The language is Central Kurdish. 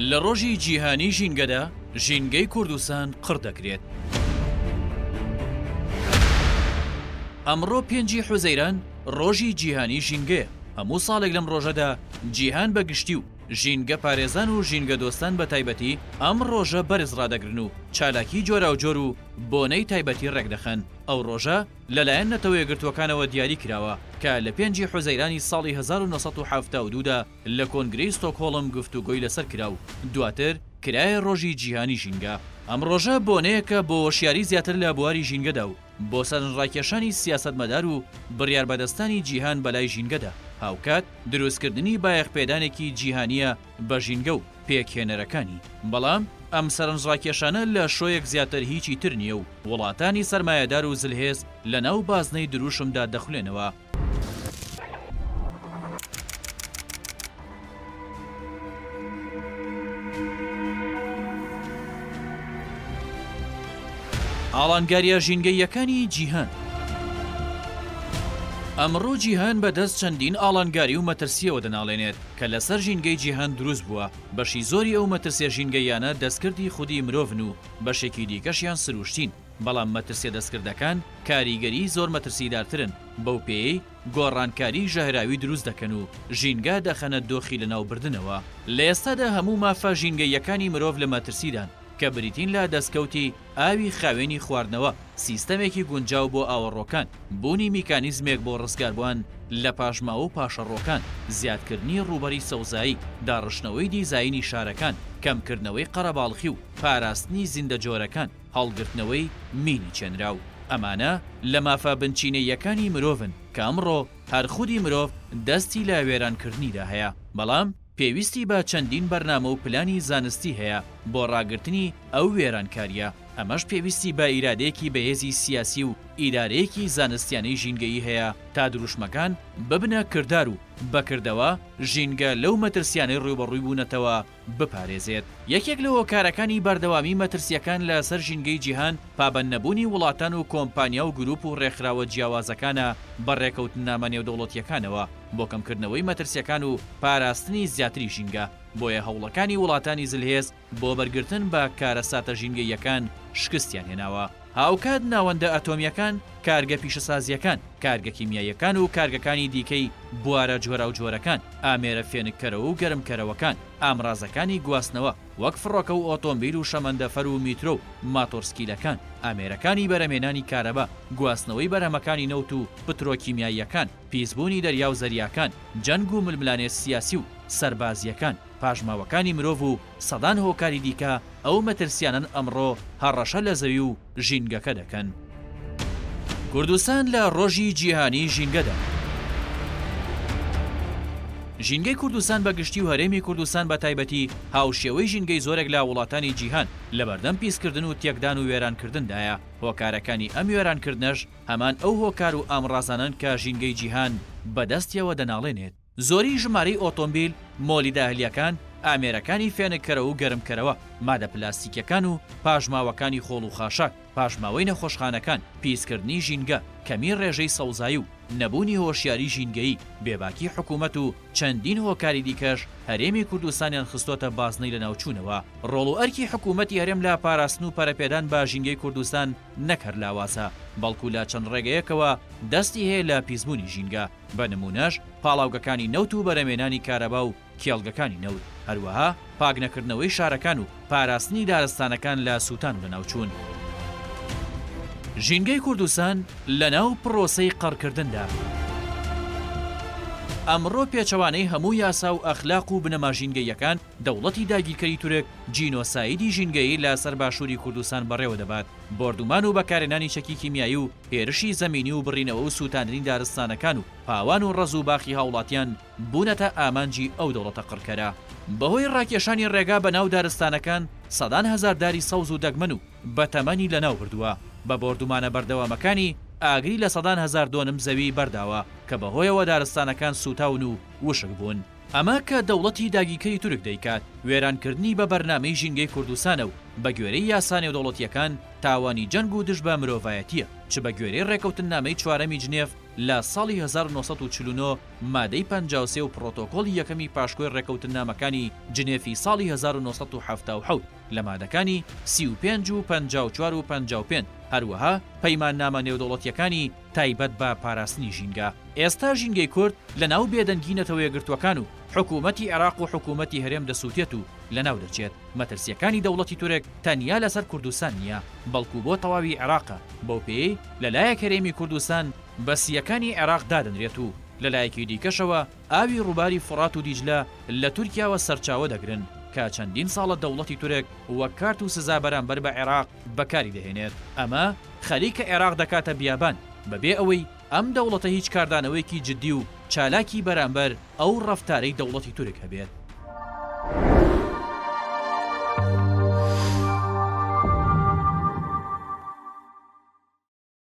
لە ڕۆژی جیهانی ژینگەدا ژینگەی کوردستان قڕ دەکرێت. ئەمڕۆ 5 حوزەیران ڕۆژی جیهانی ژینگەیە. هەموو ساڵێک لەم ڕۆژەدا جیهان بەگشتی و ژینگە پارێزان و ژینگە دۆستان بە تایبەتی ئەم ڕۆژە بەرز ڕادەگرن و چالاکی جۆراوجۆر و بۆنەی تایبەتی ڕێکدەخەن. ئەو ڕۆژە لەلایەن نەتەوە یەکگرتووەکانەوە دیاری کراوە کە لە 5 حوزەیرانی ساڵی 1972دا لە کۆنگرەی ستۆکهۆڵم گفتوگۆی لەسەر کراو. دواتر کرایە ڕۆژی جیهانی ژینگە. ئەم ڕۆژە بۆنەیەکە بۆ وەشیاری زیاتر لە بواری ژینگەدا و بۆ سەرنجڕاکێشانی سیاسەتمەدار و بڕیار بەدەستانی جیهان بەلای ژینگەدا. هاوکات دروستکردنی بایەخپێدانێکی جیهانیە بە ژینگە و پێکهێنەرەکانی. بەڵام ئەم سەرنجڕاکێشانە لە شۆیەک زیاتر هیچی تر نییە و وڵاتانی سەرمایەدار و زلهێز لە ناو بازنەی دروشمدا دەخولێنەوە. ئاڵانگاریە ژینگەیەکانی جیهان. ئەمڕۆ جیهان بەدەست چەندین ئاڵانگاری و مەترسیەوە دەناڵێنێت کە لەسەر ژینگەی جیهان دروست بووە. بەشی زۆری ئەو مەترسیە ژینگەیانە دەستکردی خودی مرۆڤن و بەشێکی دیکەشیان سروشتین. بەڵام مەترسیە دەستکردەکان کاریگەری زۆر مەترسیدارترن. بەو پێی گۆڕانکاری ژەهراوی دروست دەکەن و ژینگە دەخەنە دۆخی لەناوبردنەوە. لە ئێستادا هەموو مافە ژینگەیەکانی مرۆڤ لە مەترسیدان کە بریتین لە دەستکەوتی ئاوی خاوێنی خواردنەوە، سیستەمێکی گونجاو بۆ ئاوەڕۆکان، بوونی میکانیزمێک بۆ ڕزگاربووان لە پاشماوە و پاشەڕۆکان، زیادکردنی ڕوبەری سەوزایی، داڕشنەوەی دیزاینی شارەکان، کەمکردنەوەی قەرەباڵخی و پاراستنی زیندە جۆرەکان، هەڵگرتنەوەی مینی چێنراو. ئەمانە لە مافە بنچینەیەکانی مرۆڤن کە ئەمڕۆ هەر خودی مرۆڤ دەستی لە وێرانکردنیدا هەیە. بەڵام پێویستی بە چەندین بەرنامە و پلانی زانستی هەیە بۆ ڕاگرتنی ئەو وێرانکاریە. ئەمەش پێویستی بە ئیرادەیەکی بەهێزی سیاسی و ئیدارەیەکی زانستیانەی ژینگەیی هەیە تا دروشمەکان ببنە کردار و بەکردەوە ژینگە لەو مەترسیانەی ڕوبەڕووی بوونەتەوە بپارێزێت. یەکێک لە هۆکارەکانی بەردەوامی مەترسیەکان لە سەر ژینگەی جیهان پابەندنەبوونی وڵاتان و کۆمپانیا و گروپ و ڕێکخراوە جیاوازەکانە بەڕێکەوتنامە نێودەوڵەتیەکانەوە بۆ کەمکردنەوەی مەترسیەکان و پاراستنی زیاتری ژینگە. بۆیە هەوڵەکانی وڵاتانی زلهێز بۆ بەرگرتن بە کارەساتە ژینگەیەکان شکستیان هێناوە. هاوکات ناوەندە ئەتۆمیەکان، کارگە پیشەسازیەکان، کارگە کیمیاییەکان و کارگەکانی دیکەی بوارە جۆرە و جۆرەکان، ئامێرە فێنکەرەوە و گەرمکەرەوەکان، ئامرازەکانی گواستنەوە وەک فڕۆکە و ئۆتۆمبیل و شەمەندەفەر و میترۆ و ماتۆرسکیلەکان، ئامێرەکانی بەرەمێنانی کارەبا، گواستنەوەی بەرەمەکانی نەوت و پترۆکیمیاییەکان، پیسبوونی دەریا و زەریاکان، جەنگ و ململانێ سیاسی و سەربازیەکان، پاژماوەکانی مرۆڤ و سەدان هۆکاری دیکە ئەو مەترسیانن ئەمڕۆ هەڕەشە لە زەوی و ژینگەکە دەکەن. کوردستان لە ڕۆژی جیهانی ژینگەدا. ژینگەی کوردستان بەگشتی و هەرێمی کوردستان بە تایبەتی هاوشێوەی ژینگەی زۆرێک لە وڵاتانی جیهان لە بەردەم پیسکردن و تێکدان و وێرانکردندایە. هۆکارەکانی ئەم وێرانکردنەش هەمان ئەو هۆکار و ئامڕازانن کە ژینگەی جیهان بەدەستیەوە دەناڵێنێت. زۆری ژمارەی ئۆتۆمبیل، مۆلی داهلیەکان، ئامێرەکانی فێنکەرەوە و گەرمکەرەوە، مادە پلاستیکیەکان و پاژماوەکانی خۆڵ و خاشاک، پاژماوەی نەخۆشخانەکان، پیسکردنی ژینگە، کەمی ڕێژەی سەوزایی و نەبوونی هۆشیاری ژینگەیی، بێباکی حکوومەت و چەندین هۆکاری دیکەش هەرێمی کوردستانیان خستۆتە بازنەی لە ناوچوونەوە. ڕۆڵ و ئەرکی حکوومەتی هەرێم لە پاراستن و پەرەپێدان بە ژینگەی کوردستان نەکەر لاوازە، بەڵکو لە چەند ڕێگەیەکەوە دەستی هەیە لە پیسبوونی ژینگە. بە نمونەش پاڵاوگەکانی نەوت و بەرەمێنانی کارەبا و کێڵگەکانی نەوت، هەروەها پاکنەکردنەوەی شارەکان و پاراستنی دارستانەکان لە سووتان و لە ناوچوون. ژینگەی کوردستان لە ناو پرۆسەی قەڕکردندا. ئەمڕۆ پێچەوانەی هەموو یاسا و ئەخلاق و بنەما ژینگەیەکان دەوڵەتی داگیرکەری تورک جینۆسایدی ژینگەیی لە سەر باشووری کوردستان بەڕێوە دەبات. بردومان و بەکارهێنانی چەکی کیمیایی و هێرشی زەمینی و بڕینەوە و سووتاندنی دارستانەکان و پاوان و ڕەز و باخی هاوڵاتیان بوونەتە ئامانجی ئەو دەوڵەتە قڕکەرە. بەهۆی ڕاکێشانی ڕێگا بە ناو دارستانەکان سەدان هەزار داری سەوز و دەگمەن و بەتەمەنی لەناو بردووە. بە بردومانە بەردەوامەکانی ئاگری لە سەدان هەزار دۆنم زەوی بەرداوە کە بەهۆیەوە دارستانەکان سوتاون و وشک بوون. ئەمە کە دەوڵەتی داگیرکەری تورک دەیکات وێرانکردنی بە بەرنامەی ژینگەی کوردستانە و بە گوێرەی یاسا نێودەوڵەتیەکان تاوانی جەنگ و دژ بە مرۆڤایەتیە، چ بە گوێرەی ڕێکەوتنامەی 4 جنێڤ لە ساڵی 1949 مادەی 53 و پرۆتۆکۆڵی یەکەمی پاشکۆی ڕێکەوتنامەکانی جنێفی ساڵی 1970 لە مادەکانی 35 و 54 و 55 هەروەها پەیماننامە نێودەوڵەتیەکانی تایبەت بە پاراستنی ژینگە. ئێستا ژینگەی کورد لە ناو بێدەنگی نەتەوەیەگرتوەکان و حکوومەتی عێراق و حکوومەتی هەرێم دەسووتێت و لە ناو دەچێت. مەترسیەکانی دەوڵەتی تورک تەنیا لەسەر کوردستان نییە، بەڵکو بۆ تەواوی عێراقە. بەو پێی لەلایەک هەرێمی کوردستان بەسیەکانی عێراق دادەنرێت و لەلایەکی دیکەشەوە ئاوی ڕووباری فڕات و دیجلە لە تورکیاوە سەرچاوە دەگرن کە چەندین ساڵە دەوڵەتی تورک وەک کارت و سزا بەرامبەر بە عێراق بەکاری دەهێنێت. ئەمە خەریکە عێراق دەکاتە بیابان بەبێ ئەوەی ئەم دەوڵەتە هیچ کاردانەوەیەکی جددی و چالاکی بەرامبەر ئەو ڕەفتارەی دەوڵەتی تورک هەبێت.